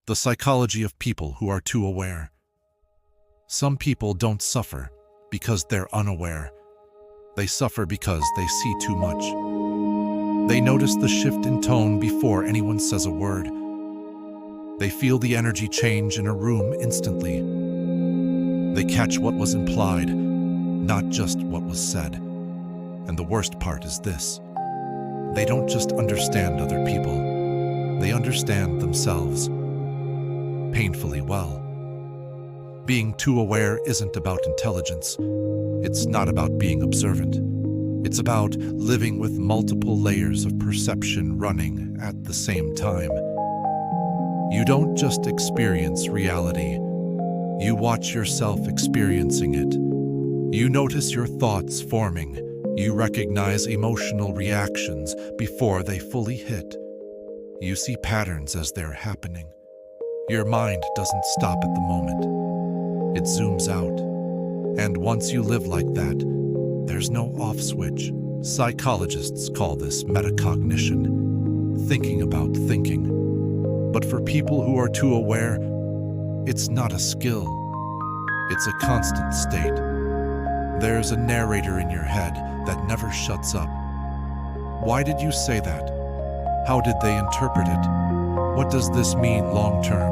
The psychology of people who are too aware. Some people don't suffer because they're unaware. They suffer because they see too much. They notice the shift in tone before anyone says a word. They feel the energy change in a room instantly. They catch what was implied, not just what was said. And the worst part is this: they don't just understand other people, they understand themselves painfully well. Being too aware isn't about intelligence. It's not about being observant. It's about living with multiple layers of perception running at the same time. You don't just experience reality. You watch yourself experiencing it. You notice your thoughts forming. You recognize emotional reactions before they fully hit. You see patterns as they're happening. Your mind doesn't stop at the moment. It zooms out. And once you live like that, there's no off switch. Psychologists call this metacognition, thinking about thinking. But for people who are too aware, it's not a skill. It's a constant state. There's a narrator in your head that never shuts up. Why did you say that? How did they interpret it? What does this mean long term?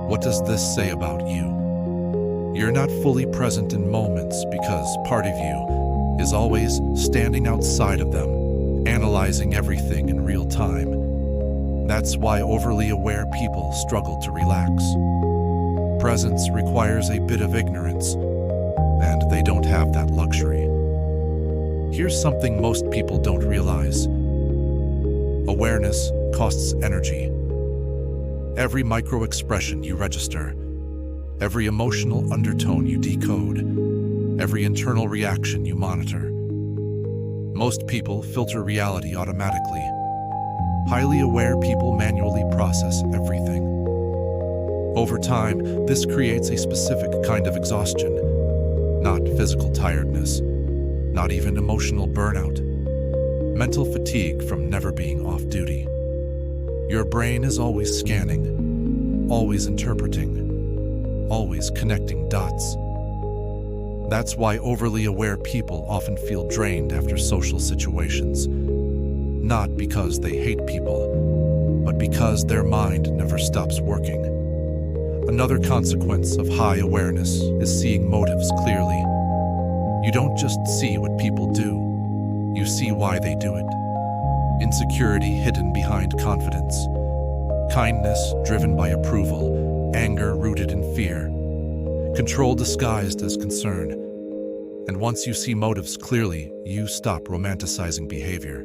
What does this say about you? You're not fully present in moments because part of you is always standing outside of them, analyzing everything in real time. That's why overly aware people struggle to relax. Presence requires a bit of ignorance, and they don't have that luxury. Here's something most people don't realize. Awareness costs energy. Every micro-expression you register, every emotional undertone you decode, every internal reaction you monitor. Most people filter reality automatically. Highly aware people manually process everything. Over time, this creates a specific kind of exhaustion, not physical tiredness, not even emotional burnout. Mental fatigue from never being off duty. Your brain is always scanning, always interpreting, always connecting dots. That's why overly aware people often feel drained after social situations. Not because they hate people, but because their mind never stops working. Another consequence of high awareness is seeing motives clearly. You don't just see what people do, you see why they do it. Insecurity hidden behind confidence, kindness driven by approval, anger rooted in fear, control disguised as concern. And once you see motives clearly, you stop romanticizing behavior.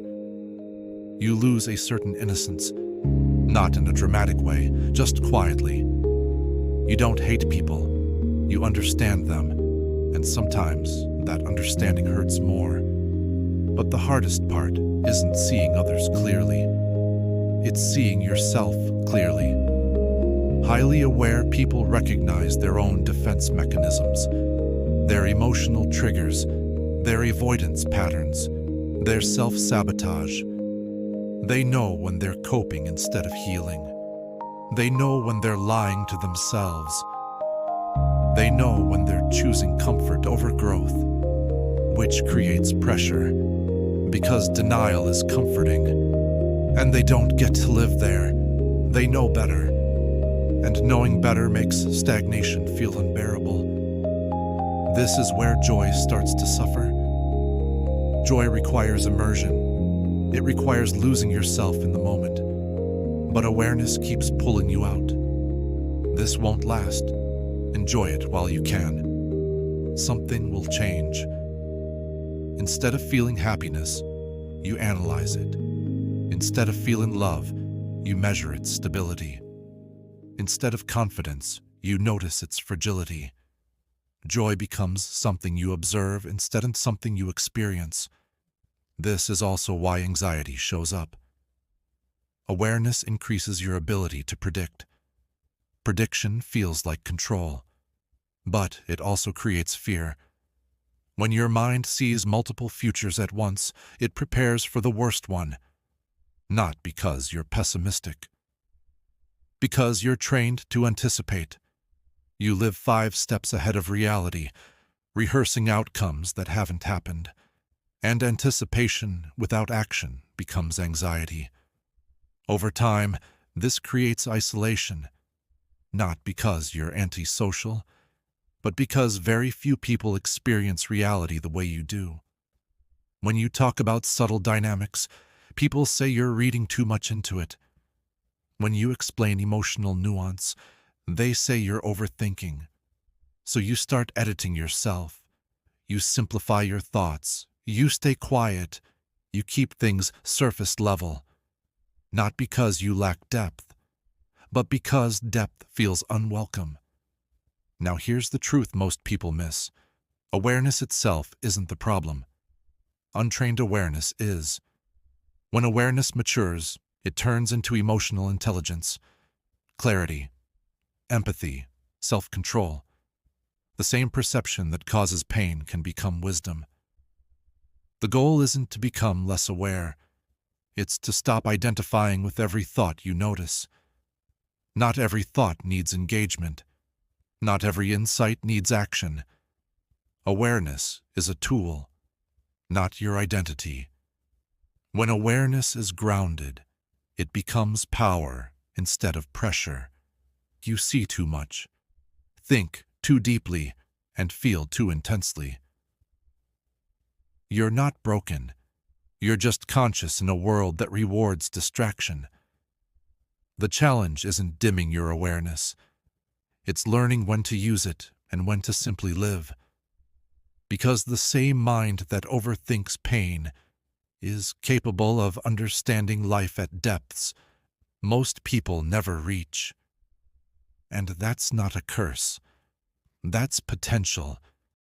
You lose a certain innocence, not in a dramatic way, just quietly. You don't hate people, you understand them, and sometimes that understanding hurts more. But the hardest part isn't seeing others clearly. It's seeing yourself clearly. Highly aware people recognize their own defense mechanisms, their emotional triggers, their avoidance patterns, their self-sabotage. They know when they're coping instead of healing. They know when they're lying to themselves. They know when they're choosing comfort over growth, which creates pressure, because denial is comforting, and they don't get to live there. They know better, and knowing better makes stagnation feel unbearable. This is where joy starts to suffer. Joy requires immersion. It requires losing yourself in the moment. But awareness keeps pulling you out. This won't last. Enjoy it while you can. Something will change. Instead of feeling happiness, you analyze it. Instead of feeling love, you measure its stability. Instead of confidence, you notice its fragility. Joy becomes something you observe instead of something you experience. This is also why anxiety shows up. Awareness increases your ability to predict. Prediction feels like control, but it also creates fear. When your mind sees multiple futures at once, it prepares for the worst one, not because you're pessimistic, Because you're trained to anticipate. You live 5 steps ahead of reality, rehearsing outcomes that haven't happened. And anticipation without action becomes anxiety. Over time, this creates isolation, not because you're antisocial, but because very few people experience reality the way you do. When you talk about subtle dynamics, people say you're reading too much into it. When you explain emotional nuance, they say you're overthinking. So you start editing yourself. You simplify your thoughts. You stay quiet. You keep things surface level. Not because you lack depth, but because depth feels unwelcome. Now here's the truth most people miss. Awareness itself isn't the problem. Untrained awareness is. When awareness matures, it turns into emotional intelligence, clarity, empathy, self-control. The same perception that causes pain can become wisdom. The goal isn't to become less aware. It's to stop identifying with every thought you notice. Not every thought needs engagement. Not every insight needs action. Awareness is a tool, not your identity. When awareness is grounded, it becomes power instead of pressure. You see too much, think too deeply, and feel too intensely. You're not broken. You're just conscious in a world that rewards distraction. The challenge isn't dimming your awareness. It's learning when to use it and when to simply live. Because the same mind that overthinks pain is capable of understanding life at depths most people never reach. And that's not a curse. That's potential.